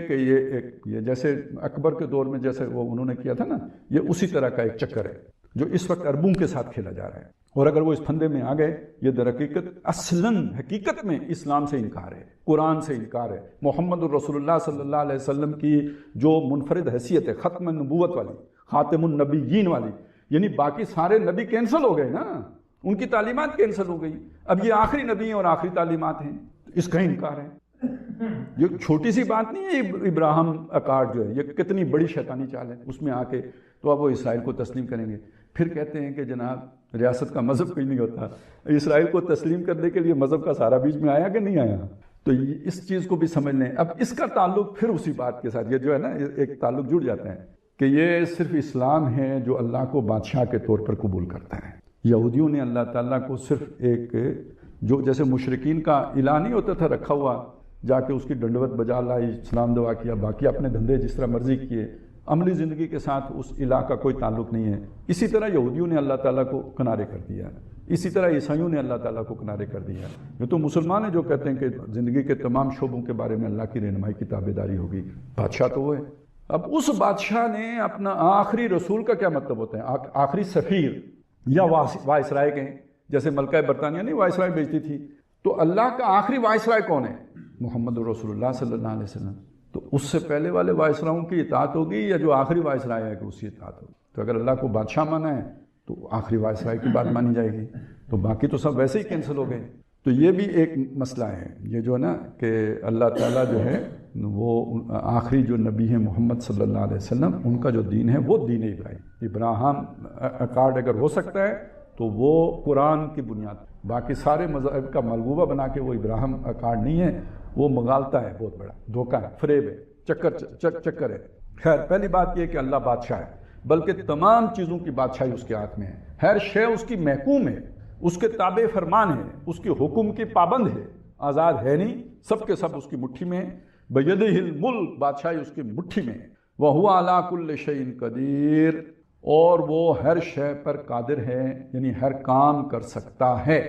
کہ یہ جیسے اکبر کے دور میں جیسے وہ انہوں نے کیا تھا نا، یہ اسی طرح کا ایک چکر ہے جو اس وقت اربوں کے ساتھ کھیلا جا رہا ہے. اور اگر وہ اس پھندے میں آ گئے، یہ در حقیقت اصلاً حقیقت میں اسلام سے انکار ہے، قرآن سے انکار ہے، محمد الرسول اللہ صلی اللہ علیہ وسلم کی جو منفرد حیثیت ہے، ختم نبوت والی، خاتم النبیین والی، یعنی باقی سارے نبی کینسل ہو گئے نا، ان کی تعلیمات کینسل ہو گئی، اب یہ آخری نبی ہیں اور آخری تعلیمات ہیں، اس کا انکار ہے. یہ چھوٹی سی بات نہیں ہے. ابراہیم اکارڈ جو ہے یہ کتنی بڑی شیطانی چال ہے، اس میں آ کے تو اب وہ اسرائیل کو تسلیم کریں گے. پھر کہتے ہیں کہ جناب ریاست کا مذہب کوئی نہیں ہوتا. اسرائیل کو تسلیم کرنے کے لیے مذہب کا سارا بیچ میں آیا کہ نہیں آیا؟ تو اس چیز کو بھی سمجھ لیں. اب اس کا تعلق پھر اسی بات کے ساتھ، یہ جو ہے نا ایک تعلق جڑ جاتا ہے کہ یہ صرف اسلام ہے جو اللہ کو بادشاہ کے طور پر قبول کرتا ہے. یہودیوں نے اللہ تعالیٰ کو صرف ایک جو جیسے مشرکین کا الہ نہیں ہوتا تھا رکھا ہوا، جا کے اس کی ڈنڈوت بجا لائی، سلام دعا کیا، باقی اپنے دھندے جس طرح مرضی کیے، عملی زندگی کے ساتھ اس الہ کا کوئی تعلق نہیں ہے. اسی طرح یہودیوں نے اللہ تعالیٰ کو کنارے کر دیا، اسی طرح عیسائیوں نے اللہ تعالیٰ کو کنارے کر دیا. یہ تو مسلمان ہیں جو کہتے ہیں کہ زندگی کے تمام شعبوں کے بارے میں اللہ کی رہنمائی کی تابعداری ہوگی. بادشاہ تو وہ ہے. اب اس بادشاہ نے اپنا آخری رسول کا کیا مطلب ہوتا ہے؟ آخری سفیر یا وائسرائے کہیں، جیسے ملکہ برطانیہ نہیں وائسرائے بھیجتی تھی، تو اللہ کا آخری وائسرائے کون ہے؟ محمد رسول اللہ صلی اللہ علیہ وسلم. تو اس سے پہلے والے وائسراؤں کی اطاعت ہوگی یا جو آخری وائسرائے ہے کہ اس کی اطاعت ہوگی؟ تو اگر اللہ کو بادشاہ مانا ہے تو آخری وائسرائے کی بات مانی جائے گی، تو باقی تو سب ویسے ہی کینسل ہو گئے. تو یہ بھی ایک مسئلہ ہے، یہ جو ہے نا کہ اللہ تعالیٰ جو ہے وہ آخری جو نبی ہیں محمد صلی اللہ علیہ وسلم، ان کا جو دین ہے وہ دین ابراہیم اکارڈ اگر ہو سکتا ہے تو وہ قرآن کی بنیاد. باقی سارے مذہب کا ملغوبہ بنا کے وہ ابراہیم اکارڈ نہیں ہے، وہ مغالطہ ہے، بہت بڑا دھوکہ ہے، فریب ہے، چکر ہے. خیر، پہلی بات یہ کہ اللہ بادشاہ ہے، بلکہ تمام چیزوں کی بادشاہی اس کے ہاتھ میں ہے. ہر شے اس کی محکوم ہے، اس کے تابع فرمان ہے، اس کے حکم کی پابند ہے، آزاد ہے نہیں، سب کے سب اس کی مٹھی میں ہے. بیدہ الملک، بادشاہی اس کی مٹھی میں ہے. وَهُوَ عَلَىٰ كُلِّ شَيْءٍ قَدِيرٌ، اور وہ ہر شے پر قادر ہے، یعنی ہر کام کر سکتا ہے.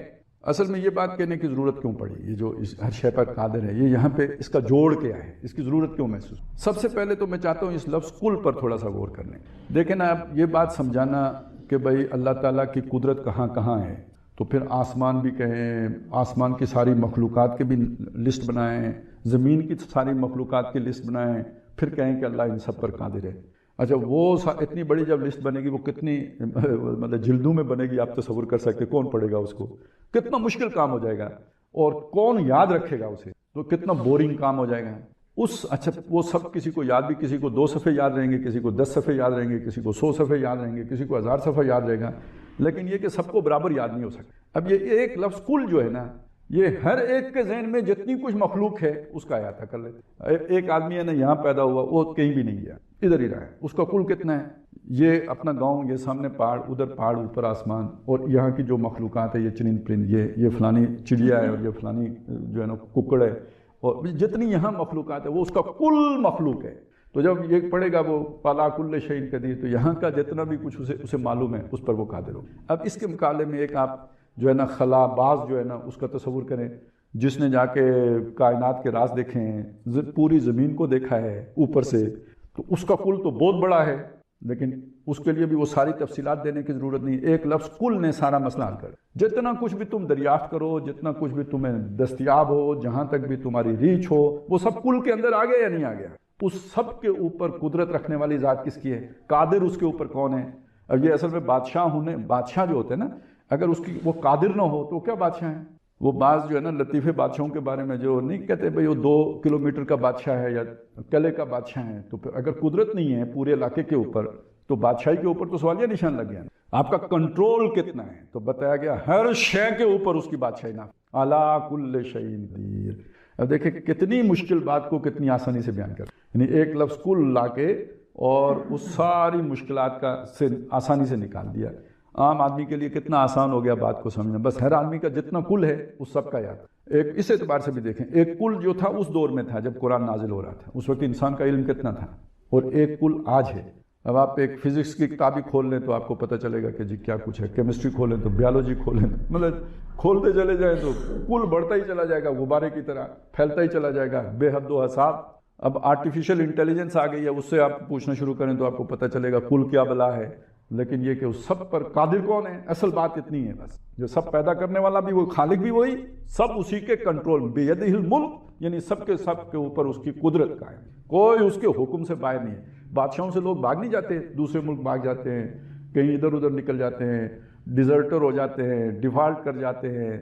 اصل میں یہ بات کہنے کی ضرورت کیوں پڑی؟ یہ جو ہر شے پر قادر ہے، یہ یہاں پہ اس کا جوڑ کیا ہے، اس کی ضرورت کیوں محسوس؟ سب سے پہلے تو میں چاہتا ہوں اس لفظ کل پر تھوڑا سا غور کر لیں. دیکھیں نا، اب یہ بات سمجھانا کہ بھائی اللہ تعالیٰ کی قدرت کہاں کہاں ہے، تو پھر آسمان بھی کہیں، آسمان کی ساری مخلوقات کی بھی لسٹ بنائیں، زمین کی ساری مخلوقات کی لسٹ بنائیں، پھر کہیں کہ اللہ ان سب پر قادر ہے. اچھا، وہ اتنی بڑی جب لسٹ بنے گی، وہ کتنی مطلب جلدوں میں بنے گی، آپ تصور کر سکتے کون پڑھے گا اس کو؟ کتنا مشکل کام ہو جائے گا، اور کون یاد رکھے گا اسے؟ تو کتنا بورنگ کام ہو جائے گا. اچھا، وہ سب کسی کو یاد بھی، کسی کو 2 صفحے یاد رہیں گے، کسی کو 10 صفحے یاد رہیں گے، کسی کو 100 صفحے یاد رہیں گے، کسی کو 1000 صفحہ یاد رہے گا، لیکن یہ کہ سب کو برابر یاد نہیں ہو سکتا. اب یہ ایک لفظ کل جو ہے نا، یہ ہر ایک کے ذہن میں جتنی کچھ مخلوق ہے اس کا احاطہ کر لیتے. ایک آدمی ہے نا یہاں پیدا ہوا، وہ کہیں بھی نہیں گیا، ادھر ہی رہا ہے، اس کا کل کتنا ہے؟ یہ اپنا گاؤں، یہ سامنے پہاڑ، ادھر پہاڑ، اوپر آسمان، اور یہاں کی جو مخلوقات ہے، یہ چرند پرند، یہ فلانی چڑیا ہے، اور یہ فلانی جو ہے نا ککڑ ہے، اور جتنی یہاں مخلوقات ہے وہ اس کا کل مخلوق ہے. تو جب یہ پڑھے گا وہ پالا کل شیء قدیر، تو یہاں کا جتنا بھی کچھ اسے معلوم ہے، اس پر وہ قادر ہو. اب اس کے مقابلے میں ایک آپ جو ہے نا خلا باز جو ہے نا اس کا تصور کریں، جس نے جا کے کائنات کے راز دیکھے ہیں، پوری زمین کو دیکھا ہے اوپر سے، تو اس کا کل تو بہت بڑا ہے، لیکن اس کے لیے بھی وہ ساری تفصیلات دینے کی ضرورت نہیں. ایک لفظ کل نے سارا مسئلہ حل کر. جتنا کچھ بھی تم دریافت کرو، جتنا کچھ بھی تمہیں دستیاب ہو، جہاں تک بھی تمہاری ریچ ہو، وہ سب کل کے اندر آ گیا یا نہیں آ گیا؟ اس سب کے اوپر قدرت رکھنے والی ذات کس کی ہے؟ قادر اس کے اوپر کون ہے؟ اب یہ اصل میں بادشاہ جو ہوتے ہیں نا، اگر اس کی وہ قادر نہ ہو تو کیا بادشاہ ہیں؟ وہ بعض جو ہے نا لطیفے بادشاہوں کے بارے میں جو نہیں کہتے بھئی وہ 2 کلومیٹر کا بادشاہ ہے یا قلعے کا بادشاہ ہے، تو پھر اگر قدرت نہیں ہے پورے علاقے کے اوپر، تو بادشاہی کے اوپر تو سوالیہ نشان لگ گیا. آپ کا کنٹرول کتنا ہے؟ تو بتایا گیا ہر شے کے اوپر اس کی بادشاہی نہ. عَلَىٰ كُلِّ شَيْءٍ قَدِيرٌ. اب دیکھیں کتنی مشکل بات کو کتنی آسانی سے بیان کر، یعنی ایک لفظ کل لا کے اور اس ساری مشکلات کا سے آسانی سے نکال دیا. عام آدمی کے لیے کتنا آسان ہو گیا بات کو سمجھنا. بس ہر آدمی کا جتنا کل ہے اس سب کا یاد. ایک اس اعتبار سے بھی دیکھیں، ایک کل جو تھا اس دور میں تھا جب قرآن نازل ہو رہا تھا، اس وقت انسان کا علم کتنا تھا، اور ایک کل آج ہے. اب آپ ایک فزکس کی کتاب ہی کھول لیں تو آپ کو پتہ چلے گا کہ جی کیا کچھ ہے. کیمسٹری کھولیں تو بیالوجی کھولیں، مطلب کھولتے چلے جائیں تو کل بڑھتا ہی چلا جائے گا، غبارے کی طرح پھیلتا ہی چلا جائے گا، بے حد و حساب. اب آرٹیفیشل انٹیلیجنس آ گئی ہے، اس سے آپ پوچھنا شروع کریں تو آپ کو پتہ چلے گا کل کیا بلا ہے، لیکن یہ کہ اس سب پر قادر کون ہے؟ اصل بات اتنی ہے بس، جو سب پیدا کرنے والا بھی وہ، خالق بھی وہی، سب اسی کے کنٹرول، بیدہ الملک، یعنی سب کے اوپر اس کی قدرت کا ہے، کوئی اس کے حکم سے باہر نہیں ہے۔ بادشاہوں سے لوگ بھاگ نہیں جاتے، دوسرے ملک بھاگ جاتے ہیں، کہیں ادھر ادھر نکل جاتے ہیں، ڈیزرٹر ہو جاتے ہیں، ڈیفالٹ کر جاتے ہیں،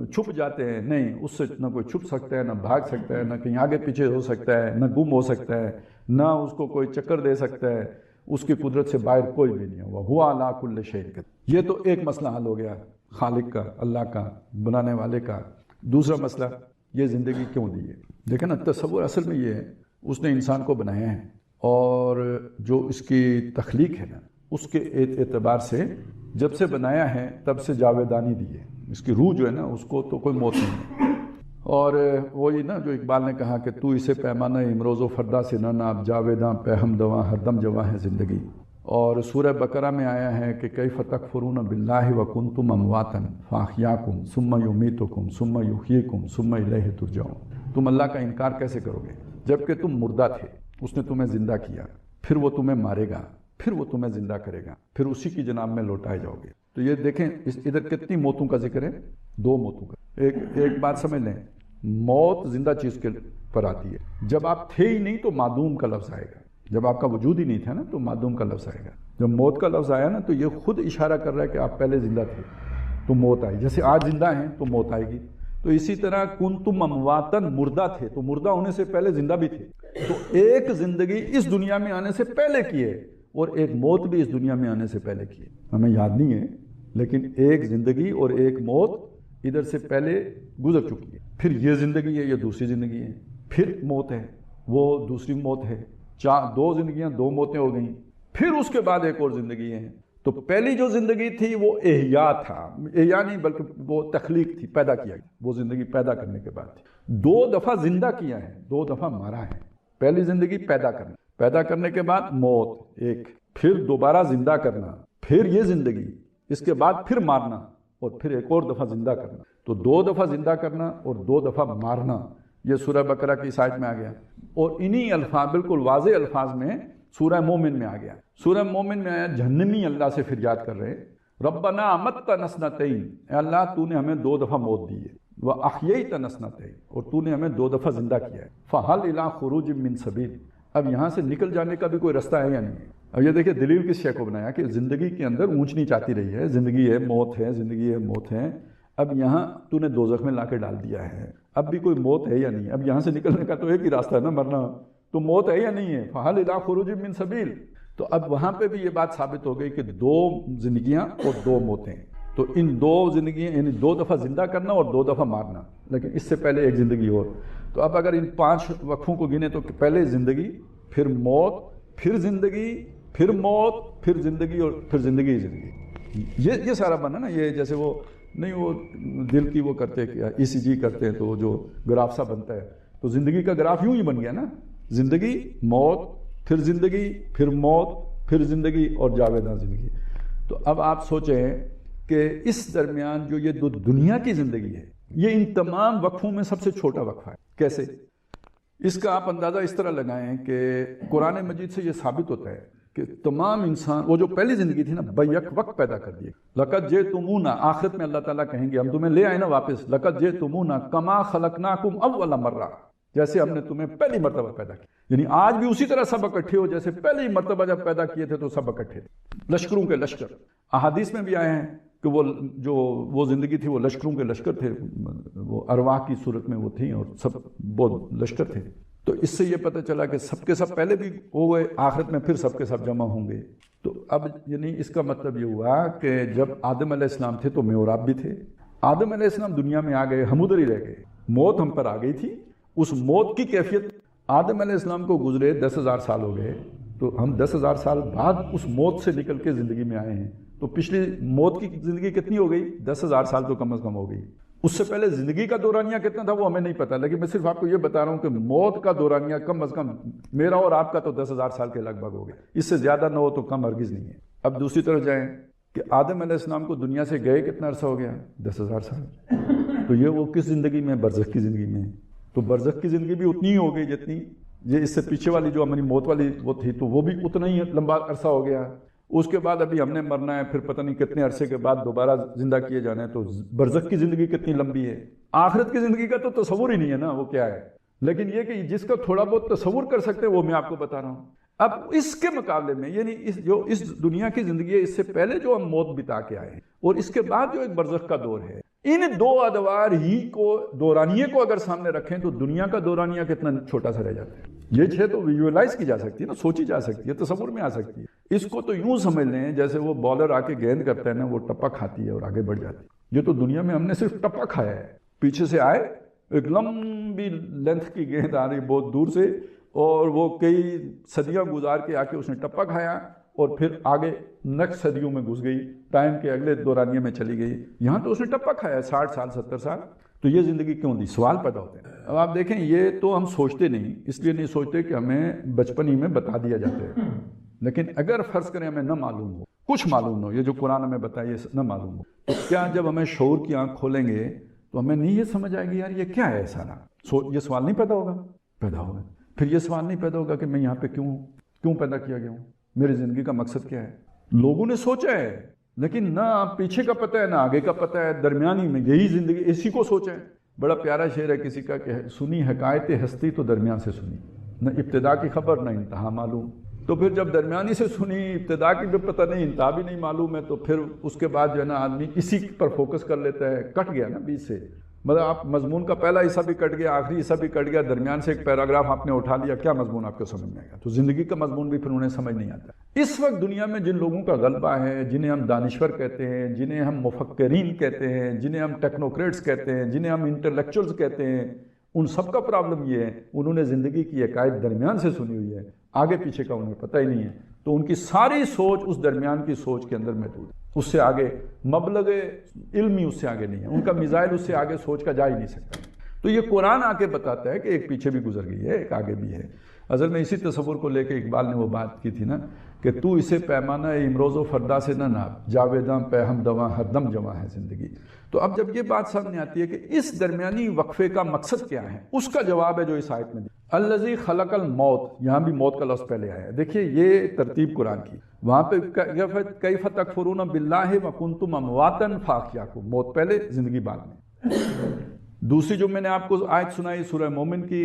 چھپ جاتے ہیں، نہیں، اس سے نہ کوئی چھپ سکتا ہے، نہ بھاگ سکتا ہے، نہ کہیں آگے پیچھے ہو سکتا ہے، نہ گم ہو سکتا ہے، نہ اس کو کوئی چکر دے سکتا ہے، اس کی قدرت سے باہر کوئی بھی نہیں ہوا، ہوا علی کل شیء قدیر۔ یہ تو ایک مسئلہ حل ہو گیا، خالق کا، اللہ کا، بنانے والے کا۔ دوسرا مسئلہ، یہ زندگی کیوں دی ہے؟ دیکھیں نا، تصور اصل میں یہ ہے، اس نے انسان کو بنایا ہے، اور جو اس کی تخلیق ہے نا، اس کے اعتبار سے جب سے بنایا ہے تب سے جاویدانی دی ہے، اس کی روح جو ہے نا، اس کو تو کوئی موت نہیں ہے۔ اور وہی نا جو اقبال نے کہا کہ تو اسے پیمانہ امروز و فردا سے نہ ناپ، جاویداں پہ ہم دواں ہر دم جواں ہے زندگی۔ اور سورہ بقرہ میں آیا ہے کہ کیف تکفرون باللہ وکنتم امواتا فاحیاکم ثم یمیتکم ثم یحییکم ثم الیہ ترجعون۔ تم اللہ کا انکار کیسے کرو گے جبکہ تم مردہ تھے، اس نے تمہیں زندہ کیا، پھر وہ تمہیں مارے گا، پھر وہ تمہیں زندہ کرے گا، پھر اسی کی جناب میں لوٹائے جاؤ گے۔ تو یہ دیکھیں ادھر کتنی موتوں کا ذکر ہے، دو موتوں کا۔ ایک بات سمجھ لیں، موت زندہ چیز کے پر آتی ہے، جب آپ تھے ہی نہیں تو معدوم کا لفظ آئے گا، جب آپ کا وجود ہی نہیں تھا نا تو معدوم کا لفظ آئے گا۔ جب موت کا لفظ آیا نا تو یہ خود اشارہ کر رہا ہے کہ آپ پہلے زندہ تھے تو موت آئی، جیسے آج زندہ ہیں تو موت آئے گی۔ تو اسی طرح کنتم امواتن، مردہ تھے تو مردہ ہونے سے پہلے زندہ بھی تھے۔ تو ایک زندگی اس دنیا میں آنے سے پہلے کی ہے، اور ایک موت بھی اس دنیا میں آنے سے پہلے کی ہے، ہمیں یاد نہیں ہے، لیکن ایک زندگی اور ایک موت ادھر سے پہلے گزر چکی ہے۔ پھر یہ زندگی ہے، یہ دوسری زندگی ہے، پھر موت ہے، وہ دوسری موت ہے، دو زندگیاں، دو موتیں ہو گئیں، پھر اس کے بعد ایک اور زندگی ہے۔ تو پہلی جو زندگی تھی وہ احیاء تھا، احیاء نہیں بلکہ وہ تخلیق تھی، پیدا کیا گیا، وہ زندگی پیدا کرنے کے بعد تھی۔ دو دفعہ زندہ کیا ہے، دو دفعہ مارا ہے۔ پہلی زندگی پیدا کرنا، پیدا کرنے کے بعد موت ایک، پھر دوبارہ زندہ کرنا، پھر یہ زندگی، اس کے بعد پھر مارنا، اور پھر ایک اور دفعہ زندہ کرنا۔ تو دو دفعہ زندہ کرنا اور دو دفعہ مارنا، یہ سورہ بقرہ کی اس آیت میں آ گیا۔ اور انہی الفاظ، بالکل واضح الفاظ میں سورہ مومن میں آ گیا۔ سورہ مومن میں آیا، جہنمی اللہ سے فریاد کر رہے، ربنا امتنا اثنتین، اے اللہ تو نے ہمیں دو دفعہ موت دی ہے، واحییتنا اثنتین، اور تو نے ہمیں دو دفعہ زندہ کیا ہے، فہل الی خروج من سبیل، اب یہاں سے نکل جانے کا بھی کوئی رستہ ہے یا نہیں ہے؟ اب یہ دیکھیں دلیل کس شے کو بنایا کہ زندگی کے اندر اونچ نیچ آتی رہی ہے، زندگی ہے موت ہے، زندگی ہے موت ہے، اب یہاں تو نے دوزخ میں لا کے ڈال دیا ہے، اب بھی کوئی موت ہے یا نہیں؟ اب یہاں سے نکلنے کا تو ایک ہی راستہ ہے نا، مرنا، تو موت ہے یا نہیں ہے؟ فہل الی خروج من سبیل۔ تو اب وہاں پہ بھی یہ بات ثابت ہو گئی کہ دو زندگیاں اور دو موتیں، تو ان دو زندگیاں یعنی دو دفعہ زندہ کرنا اور دو دفعہ مارنا، لیکن اس سے پہلے ایک زندگی اور۔ تو اب اگر ان 5 وقفوں کو گنے تو پہلے زندگی، پھر موت، پھر زندگی، پھر موت، پھر زندگی، اور پھر زندگی یہ سارا بنا نا، یہ جیسے وہ نہیں، وہ دل کی وہ کرتے کیا ECG کرتے ہیں تو وہ جو گراف سا بنتا ہے، تو زندگی کا گراف یوں ہی بن گیا نا، زندگی، موت، پھر زندگی، پھر موت، پھر زندگی، اور جاویداں زندگی۔ تو اب آپ سوچیں کہ اس درمیان جو یہ دو دنیا کی زندگی ہے، یہ ان تمام وقفوں میں سب سے چھوٹا وقفہ ہے۔ کیسے؟ اس کا آپ اندازہ اس طرح لگائیں کہ قرآن مجید سے یہ ثابت ہوتا ہے کہ تمام انسان، وہ جو پہلی زندگی تھی نا، بیک وقت پیدا کر دیے۔ لقد جئتمونا، آخرت میں اللہ تعالیٰ کہیں گے ہم تمہیں لے آئے نا واپس، لقد جئتمونا کما خلقناکم اول مرہ، جیسے ہم نے تمہیں پہلی مرتبہ پیدا کیا، یعنی آج بھی اسی طرح سب اکٹھے ہو جیسے پہلی مرتبہ جب پیدا کیے تھے تو سب اکٹھے تھے، لشکروں کے لشکر۔ احادیث میں بھی آئے ہیں کہ وہ زندگی تھی، وہ لشکروں کے لشکر تھے، وہ ارواح کی صورت میں وہ تھیں، اور سب بہت لشکر تھے۔ تو اس سے یہ پتہ چلا کہ سب کے سب پہلے بھی ہوئے، آخرت میں پھر سب کے سب جمع ہوں گے۔ تو اب یعنی اس کا مطلب یہ ہوا کہ جب آدم علیہ السلام تھے تو میں اور آپ بھی تھے، آدم علیہ السلام دنیا میں آ گئے، ہم ادھر ہی رہ گئے، موت ہم پر آ گئی تھی۔ اس موت کی کیفیت، آدم علیہ السلام کو گزرے 10,000 سال ہو گئے، تو ہم 10,000 سال بعد اس موت سے نکل کے زندگی میں آئے ہیں۔ تو پچھلی موت کی زندگی کتنی ہو گئی؟ 10,000 سال تو کم از کم ہو گئی۔ اس سے پہلے زندگی کا دورانیہ کتنا تھا وہ ہمیں نہیں پتا، لیکن میں صرف آپ کو یہ بتا رہا ہوں کہ موت کا دورانیہ کم از کم میرا اور آپ کا تو 10,000 سال کے لگ بھگ ہو گیا، اس سے زیادہ نہ ہو تو کم ہرگز نہیں ہے۔ اب دوسری طرف جائیں کہ آدم علیہ السلام کو دنیا سے گئے کتنا عرصہ ہو گیا؟ 10,000 سال۔ تو یہ وہ کس زندگی میں؟ برزخ کی زندگی میں۔ تو برزخ کی زندگی بھی اتنی ہی ہو گئی جتنی یہ اس سے پیچھے والی جو ہماری موت والی وہ تھی تو وہ بھی اتنا ہی لمبا عرصہ ہو گیا. اس کے بعد ابھی ہم نے مرنا ہے، پھر پتہ نہیں کتنے عرصے کے بعد دوبارہ زندہ کیے جانا ہے. تو برزخ کی زندگی کتنی لمبی ہے. آخرت کی زندگی کا تو تصور ہی نہیں ہے نا وہ کیا ہے. لیکن یہ کہ جس کا تھوڑا بہت تصور کر سکتے ہیں وہ میں آپ کو بتا رہا ہوں. اب اس کے مقابلے میں یعنی جو اس دنیا کی زندگی ہے، اس سے پہلے جو ہم موت بتا کے آئے ہیں اور اس کے بعد جو ایک برزخ کا دور ہے، ان دو ادوار ہی کو دورانیے کو اگر سامنے رکھیں تو دنیا کا دورانیہ کتنا چھوٹا سا رہ جاتا ہے. یہ چھ تو ویژوئلائز کی جا سکتی ہے نا، سوچی جا سکتی ہے، تصور میں آ سکتی ہے. اس کو تو یوں سمجھ لیں جیسے وہ بالر آ کے گیند کرتا ہے نا، وہ ٹپا کھاتی ہے اور آگے بڑھ جاتی ہے. یہ تو دنیا میں ہم نے صرف ٹپا کھایا ہے. پیچھے سے آئے ایک لمبی لینتھ کی گیند آ رہی بہت دور سے، اور وہ کئی صدیاں گزار کے آ کے اس نے ٹپا کھایا اور پھر آگے نیکسٹ صدیوں میں گھس گئی، ٹائم کے اگلے دورانیے میں چلی گئی. یہاں تو اس نے ٹپا کھایا 60 سال 70 سال. تو یہ زندگی کیوں دی؟ سوال پیدا ہوتے ہیں. اب آپ دیکھیں یہ تو ہم سوچتے نہیں، اس لیے نہیں سوچتے کہ ہمیں بچپن ہی میں بتا دیا جاتا ہے. لیکن اگر فرض کریں ہمیں نہ معلوم ہو، کچھ معلوم نہ ہو، یہ جو قرآن ہمیں بتایا یہ نہ معلوم ہو، تو کیا جب ہمیں شعور کی آنکھ کھولیں گے تو ہمیں نہیں یہ سمجھ آئے گی یار یہ کیا ہے سارا؟ یہ سوال نہیں پیدا ہوگا؟ پیدا ہوگا. پھر یہ سوال نہیں پیدا ہوگا کہ میں یہاں پہ کیوں پیدا کیا گیا ہوں، میری زندگی کا مقصد کیا ہے. لوگوں نے سوچا ہے لیکن نہ پیچھے کا پتہ ہے نہ آگے کا پتہ ہے، درمیانی میں یہی زندگی، اسی کو سوچا ہے. بڑا پیارا شعر ہے کسی کا کہ سنی حکایت ہستی تو درمیان سے سنی، نہ ابتدا کی خبر نہ انتہا معلوم. تو پھر جب درمیانی سے سنی، ابتدا کی بھی پتہ نہیں، انتہا بھی نہیں معلوم ہے، تو پھر اس کے بعد جو ہے نا آدمی اسی پر فوکس کر لیتا ہے. کٹ گیا نا بیچ سے، مطلب آپ مضمون کا پہلا حصہ بھی کٹ گیا، آخری حصہ بھی کٹ گیا، درمیان سے ایک پیراگراف آپ نے اٹھا لیا، کیا مضمون آپ کو سمجھ میں آئے گا؟ تو زندگی کا مضمون بھی پھر انہیں سمجھ نہیں آتا. اس وقت دنیا میں جن لوگوں کا غلبہ ہے، جنہیں ہم دانشور کہتے ہیں، جنہیں ہم مفکرین کہتے ہیں، جنہیں ہم ٹیکنوکریٹس کہتے ہیں، جنہیں ہم انٹلیکچوئلز کہتے ہیں، ان سب کا پرابلم یہ ہے انہوں نے زندگی کی عقائد درمیان سے سنی ہوئی ہے، آگے پیچھے کا انہیں پتہ ہی نہیں ہے. تو ان کی ساری سوچ اس درمیان کی سوچ کے اندر محدود ہے. اس سے آگے مبلغ علمی اس سے آگے نہیں ہے، ان کا میزائل اس سے آگے سوچ کا جا ہی نہیں سکتا. تو یہ قرآن آ کے بتاتا ہے کہ ایک پیچھے بھی گزر گئی ہے، ایک آگے بھی ہے. اصل میں اسی تصور کو لے کے اقبال نے وہ بات کی تھی نا کہ تو اسے پیمانہ امروز و فردا سے نہ ناپ، جاویداں پہ ہم دواں ہر دم جواں ہے زندگی. تو اب جب یہ بات سامنے آتی ہے کہ اس درمیانی وقفے کا مقصد کیا ہے، اس کا جواب ہے جو اس آیت میں دی. الذی خلق الموت، یہاں بھی موت کا لفظ پہلے آیا ہے. دیکھیے یہ ترتیب قرآن کی. وہاں پہ کیف تکفرون باللہ وکنتم امواتا فاحیاکم، موت پہلے زندگی بعد میں. دوسری جو میں نے آپ کو آیت سنائی سورہ مومن کی،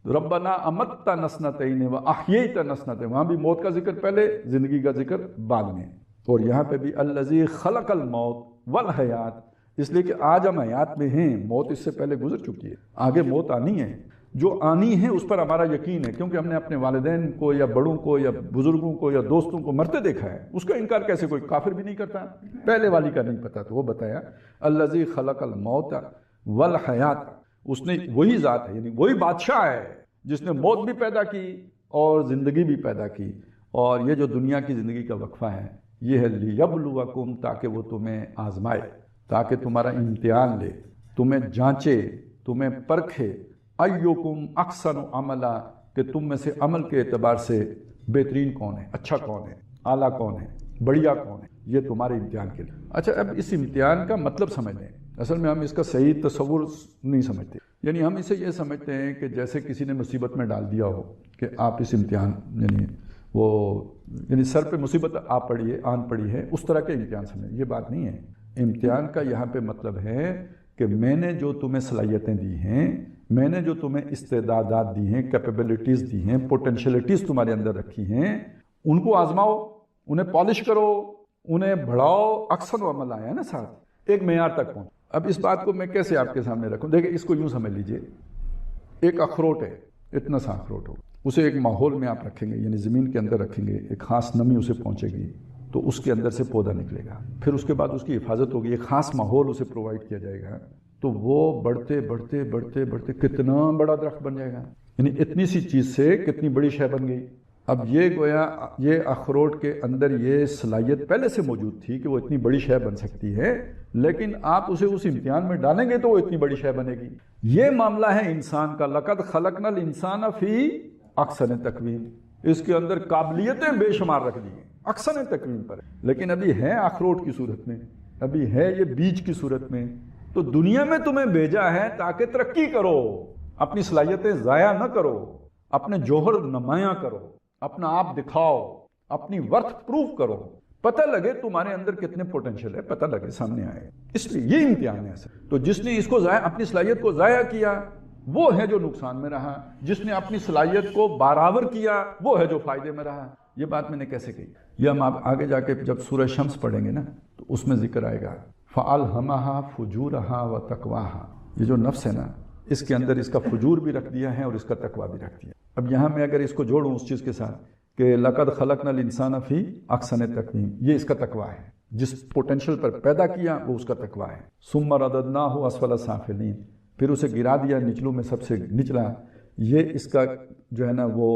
ربنا امتنا سنتین واحییتنا سنتین، وہاں بھی موت کا ذکر پہلے، زندگی کا ذکر بعد میں. اور یہاں پہ بھی الذی خلق الموت والحیات، اس لیے کہ آج ہم حیات میں ہیں، موت اس سے پہلے گزر چکی ہے، آگے موت آنی ہے. جو آنی ہے اس پر ہمارا یقین ہے، کیونکہ ہم نے اپنے والدین کو یا بڑوں کو یا بزرگوں کو یا دوستوں کو مرتے دیکھا ہے. اس کا انکار کیسے کوئی کافر بھی نہیں کرتا. پہلے والی کا نہیں پتا تو وہ بتایا الذی خلق الموت والحیات. اس نے وہی ذات ہے، یعنی وہی بادشاہ ہے جس نے موت بھی پیدا کی اور زندگی بھی پیدا کی. اور یہ جو دنیا کی زندگی کا وقفہ ہے یہ ہے لیبلوکم، تاکہ وہ تمہیں آزمائے، تاکہ تمہارا امتحان لے، تمہیں جانچے، تمہیں پرکھے. ایوکم احسن عملا، کہ تم میں سے عمل کے اعتبار سے بہترین کون ہے، اچھا کون ہے، اعلیٰ کون ہے، بڑھیا کون ہے. یہ تمہارے امتحان کے لیے. اچھا اب اس امتحان کا مطلب سمجھ لیں. اصل میں ہم اس کا صحیح تصور نہیں سمجھتے. یعنی ہم اسے یہ سمجھتے ہیں کہ جیسے کسی نے مصیبت میں ڈال دیا ہو کہ آپ اس امتحان یعنی سر پہ مصیبت آن پڑی ہے، اس طرح کے امتحان سمجھیں. یہ بات نہیں ہے. امتحان کا یہاں پہ مطلب ہے کہ میں نے جو تمہیں صلاحیتیں دی ہیں، میں نے جو تمہیں استعدادات دی ہیں، کیپیبلٹیز دی ہیں، پوٹینشیلٹیز تمہارے اندر رکھی ہیں، ان کو آزماؤ، انہیں پالش کرو، انہیں بڑھاؤ. اکثر عمل آیا ہے نا ساتھ، ایک معیار تک پہنچ. اب اس بات کو میں کیسے آپ کے سامنے رکھوں؟ دیکھیں اس کو یوں سمجھ لیجئے، ایک اخروٹ ہے، اتنا سا اخروٹ ہو، اسے ایک ماحول میں آپ رکھیں گے، یعنی زمین کے اندر رکھیں گے، ایک خاص نمی اسے پہنچے گی تو اس کے اندر سے پودا نکلے گا. پھر اس کے بعد اس کی حفاظت ہوگی، ایک خاص ماحول اسے پرووائڈ کیا جائے گا تو وہ بڑھتے بڑھتے بڑھتے بڑھتے کتنا بڑا درخت بن جائے گا. یعنی اتنی سی چیز سے کتنی بڑی شے بن گئی. اب یہ گویا یہ اخروٹ کے اندر یہ صلاحیت پہلے سے موجود تھی کہ وہ اتنی بڑی شے بن سکتی ہے، لیکن آپ اسے اس امتحان میں ڈالیں گے تو وہ اتنی بڑی شے بنے گی. یہ معاملہ ہے انسان کا. لقد خلقنا الانسان فی احسن تقویم. اس کے اندر قابلیتیں بے شمار رکھ دی ہیں احسن تقویم پر، لیکن ابھی ہے اخروٹ کی صورت میں، ابھی ہے یہ بیج کی صورت میں. تو دنیا میں تمہیں بھیجا ہے تاکہ ترقی کرو، اپنی صلاحیتیں ضائع نہ کرو. اپنے جوہر نمایاں کرو، اپنا آپ دکھاؤ، اپنی ورتھ پروف کرو، پتہ لگے تمہارے اندر کتنے پوٹینشیل ہے، پتہ لگے، سامنے آئے. اس لیے یہ امتحان ہے. تو جس نے اس کو اپنی صلاحیت کو ضائع کیا وہ ہے جو نقصان میں رہا، جس نے اپنی صلاحیت کو برابر کیا وہ ہے جو فائدے میں رہا. یہ بات میں نے کیسے کہی؟ یہ ہم آپ آگے جا کے جب سورہ شمس پڑھیں گے نا تو اس میں ذکر آئے گا فَأَلْهَمَهَا فُجُورَهَا وَتَقْوَاهَا. یہ جو نفس ہے نا اس کے اندر اس کا فجور بھی رکھ دیا ہے اور اس کا تقویٰ بھی رکھ دیا. اب یہاں میں اگر اس کو جوڑوں اس چیز کے ساتھ کہ لَقَدْ خَلَقْنَا الْإِنسَانَ فِي أَحْسَنِ تَقْوِيمٍ، یہ اس کا تقویٰ ہے، جس پوٹینشیل پر پیدا کیا وہ اس کا تقویٰ ہے. ثُمَّ رَدَدْنَاهُ أَسْفَلَ سَافِلِينَ، پھر اسے گرا دیا نچلوں میں سب سے نچلا. یہ اس کا جو ہے نا وہ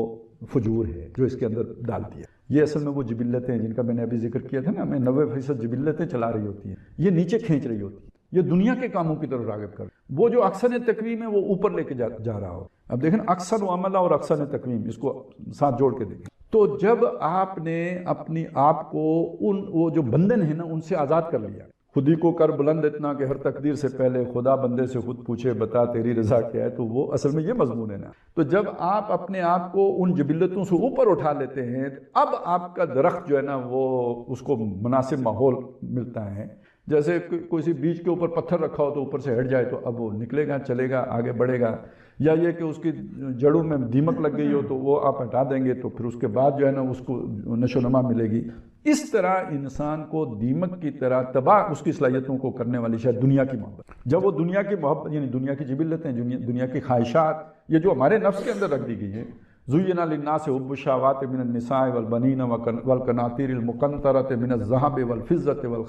فجور ہے جو اس کے اندر ڈال دیا. یہ اصل میں وہ جبلتیں جن کا میں نے ابھی ذکر کیا تھا نا، ہمیں 90% جبلتیں چلا رہی ہوتی ہیں، یہ نیچے کھینچ رہی ہوتی ہیں، یہ دنیا کے کاموں کی طرف راغب کر. وہ جو اکثر تقویم ہے وہ اوپر لے کے جا رہا ہو. اب دیکھیں اکثر و عملہ اور اکثر تقویم اس کو ساتھ جوڑ کے دیکھیں. تو جب آپ نے اپنی آپ کو وہ جو بندھن ہے نا ان سے آزاد کر لیا، خود ہی کو کر بلند اتنا کہ ہر تقدیر سے پہلے خدا بندے سے خود پوچھے بتا تیری رضا کیا ہے، تو وہ اصل میں یہ مضمون ہے نا. تو جب آپ اپنے آپ کو ان جبلتوں سے اوپر اٹھا لیتے ہیں اب آپ کا درخت جو ہے نا وہ اس کو مناسب ماحول ملتا ہے. جیسے کوئی سی بیج کے اوپر پتھر رکھا ہو تو اوپر سے ہٹ جائے تو اب وہ نکلے گا، چلے گا، آگے بڑھے گا. یا یہ کہ اس کی جڑوں میں دیمک لگ گئی ہو تو وہ آپ ہٹا دیں گے تو پھر اس کے بعد جو ہے نا اس کو نشو نما ملے گی. اس طرح انسان کو دیمک کی طرح تباہ اس کی صلاحیتوں کو کرنے والی شاید دنیا کی محبت. جب وہ دنیا کی محبت یعنی دنیا کی جبلتیں، دنیا کی خواہشات، یہ جو ہمارے نفس کے اندر رکھ دی گئی ہیں، زُيِّنَ لِلنَّاسِ حُبُّ الشَّهَوَاتِ مِنَ النِّسَاءِ وَالْبَنِينَ وَالْقَنَاطِيرِ الْمُقَنطَرَةِ مِنَ الذَّهَبِ وَالْفِضَّةِ